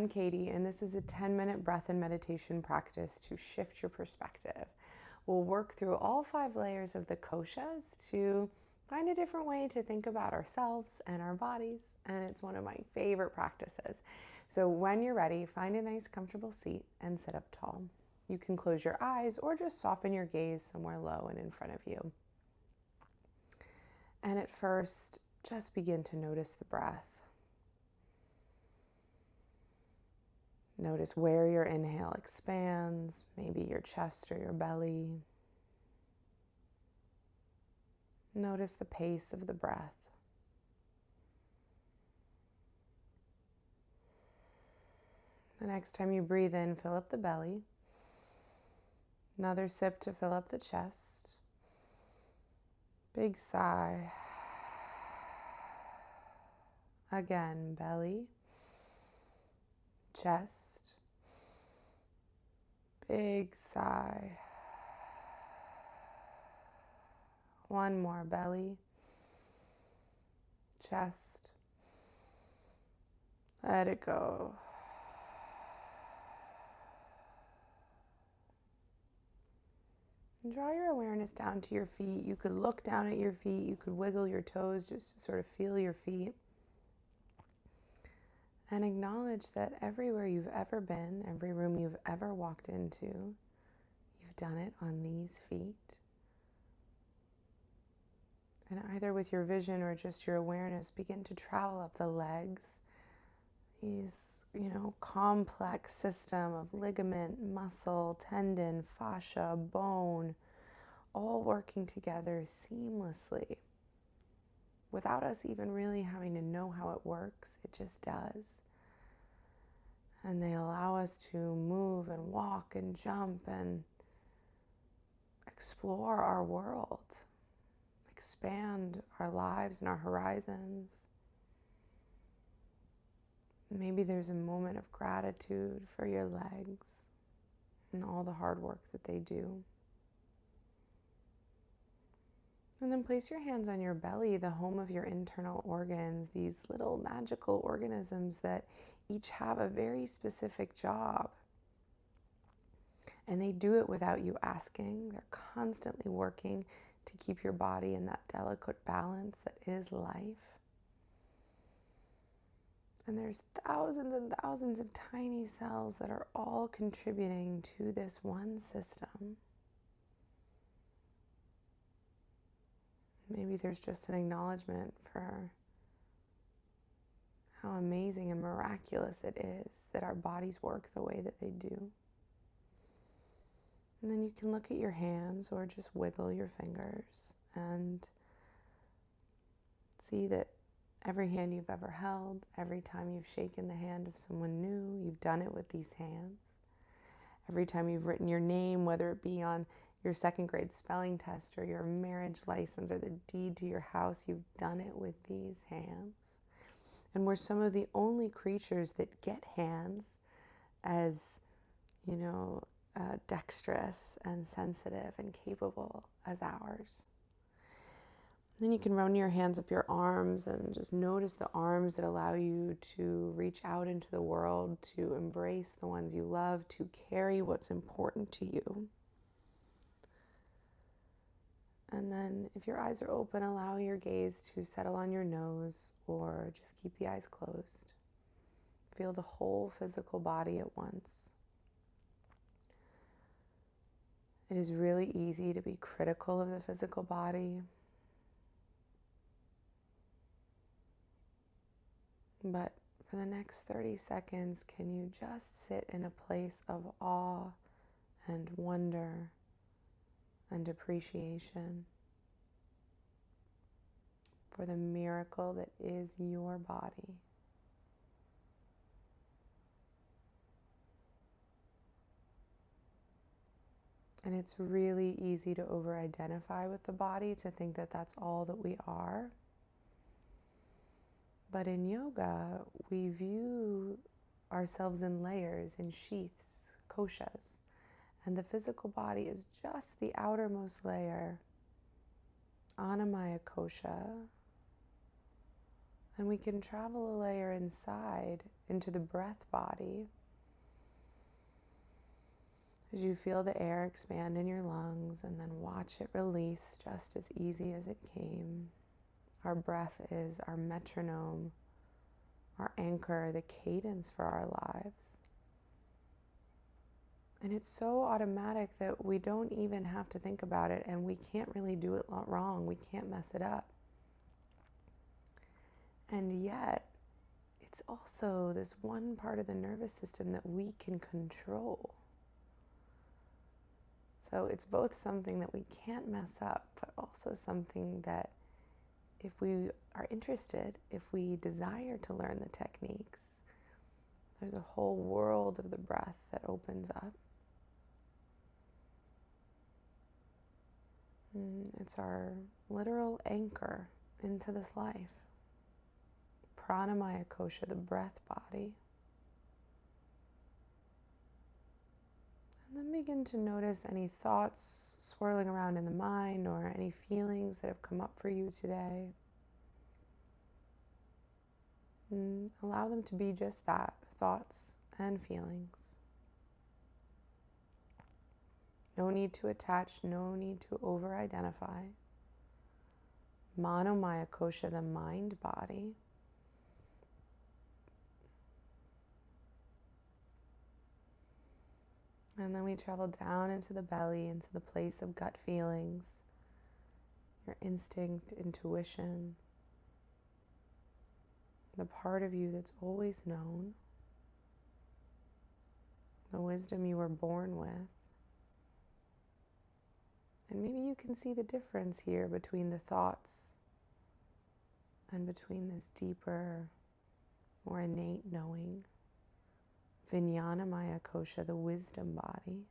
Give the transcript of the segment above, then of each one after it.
I'm Katie, and this is a 10-minute breath and meditation practice to shift your perspective. We'll work through all 5 layers of the koshas to find a different way to think about ourselves and our bodies, and it's one of my favorite practices. So when you're ready, find a nice comfortable seat and sit up tall. You can close your eyes or just soften your gaze somewhere low and in front of you. And at first, just begin to notice the breath. Notice where your inhale expands, maybe your chest or your belly. Notice the pace of the breath. The next time you breathe in, fill up the belly. Another sip to fill up the chest. Big sigh. Again, belly. Chest, big sigh. One more, belly, chest, let it go. And draw your awareness down to your feet. You could look down at your feet, you could wiggle your toes just to sort of feel your feet. And acknowledge that everywhere you've ever been, every room you've ever walked into, you've done it on these feet. And either with your vision or just your awareness, begin to travel up the legs. These, complex system of ligament, muscle, tendon, fascia, bone, all working together seamlessly. Without us even really having to know how it works, it just does. And they allow us to move and walk and jump and explore our world, expand our lives and our horizons. Maybe there's a moment of gratitude for your legs and all the hard work that they do. And then place your hands on your belly, the home of your internal organs, these little magical organisms that each have a very specific job. And they do it without you asking. They're constantly working to keep your body in that delicate balance that is life. And there's thousands and thousands of tiny cells that are all contributing to this one system. Maybe there's just an acknowledgement for how amazing and miraculous it is that our bodies work the way that they do. And then you can look at your hands or just wiggle your fingers and see that every hand you've ever held, every time you've shaken the hand of someone new, you've done it with these hands. Every time you've written your name, whether it be on your 2nd grade spelling test or your marriage license or the deed to your house, you've done it with these hands. And we're some of the only creatures that get hands as, dexterous and sensitive and capable as ours. Then you can run your hands up your arms and just notice the arms that allow you to reach out into the world, to embrace the ones you love, to carry what's important to you. And then if your eyes are open, allow your gaze to settle on your nose or just keep the eyes closed. Feel the whole physical body at once. It is really easy to be critical of the physical body. But for the next 30 seconds, can you just sit in a place of awe and wonder and appreciation for the miracle that is your body? And it's really easy to over-identify with the body, to think that that's all that we are. But in yoga, we view ourselves in layers, in sheaths, koshas. And the physical body is just the outermost layer, Annamaya kosha. And we can travel a layer inside into the breath body. As you feel the air expand in your lungs and then watch it release just as easy as it came. Our breath is our metronome, our anchor, the cadence for our lives. And it's so automatic that we don't even have to think about it, and we can't really do it wrong. We can't mess it up. And yet, it's also this one part of the nervous system that we can control. So it's both something that we can't mess up, but also something that if we are interested, if we desire to learn the techniques, there's a whole world of the breath that opens up. It's our literal anchor into this life. Pranamaya kosha, the breath body. And then begin to notice any thoughts swirling around in the mind or any feelings that have come up for you today. And allow them to be just that, thoughts and feelings. No need to attach, no need to over-identify. Manomaya kosha, the mind body. And then we travel down into the belly, into the place of gut feelings, your instinct, intuition, the part of you that's always known, the wisdom you were born with. And maybe you can see the difference here between the thoughts and between this deeper, more innate knowing. Vijnanamaya kosha, the wisdom body.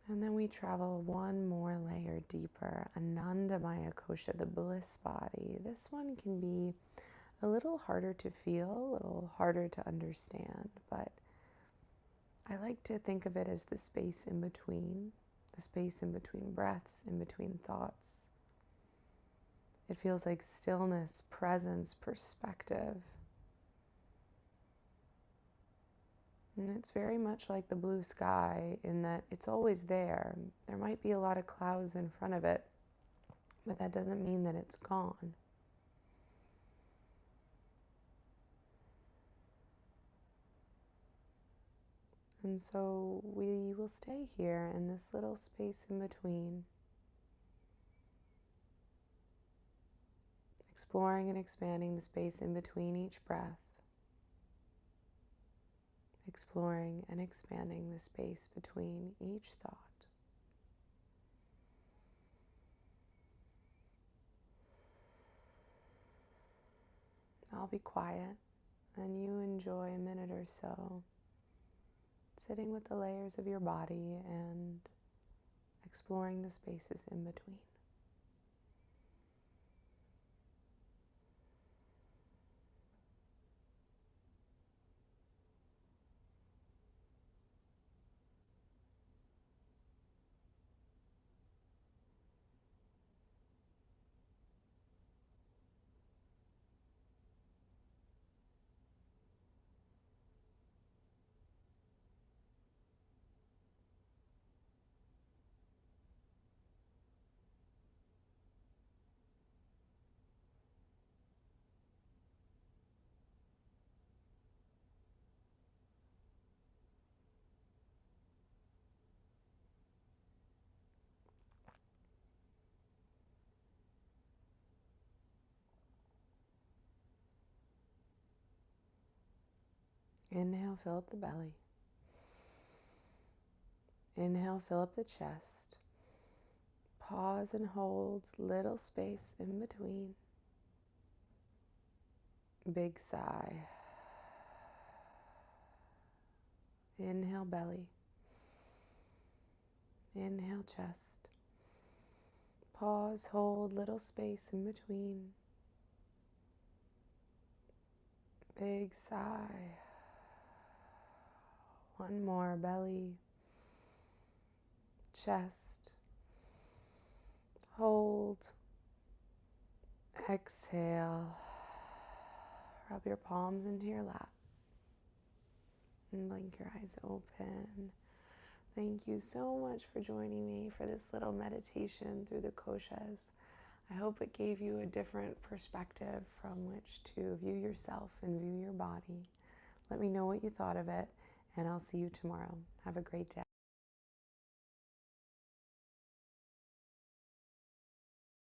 And then we travel one more layer deeper. Anandamaya kosha, the bliss body. This one can be a little harder to feel, a little harder to understand, but I like to think of it as the space in between breaths, in between thoughts. It feels like stillness, presence, perspective. And it's very much like the blue sky in that it's always there. There might be a lot of clouds in front of it, but that doesn't mean that it's gone. And so we will stay here in this little space in between, exploring and expanding the space in between each breath. Exploring and expanding the space between each thought. I'll be quiet and you enjoy a minute or so sitting with the layers of your body and exploring the spaces in between. Inhale, fill up the belly. Inhale, fill up the chest. Pause and hold, little space in between. Big sigh. Inhale, belly. Inhale, chest. Pause, hold, little space in between. Big sigh. One more, belly. Chest. Hold. Exhale. Drop your palms into your lap and blink your eyes open. Thank you so much for joining me for this little meditation through the koshas. I hope it gave you a different perspective from which to view yourself and view your body. Let me know what you thought of it, and I'll see you tomorrow. Have a great day.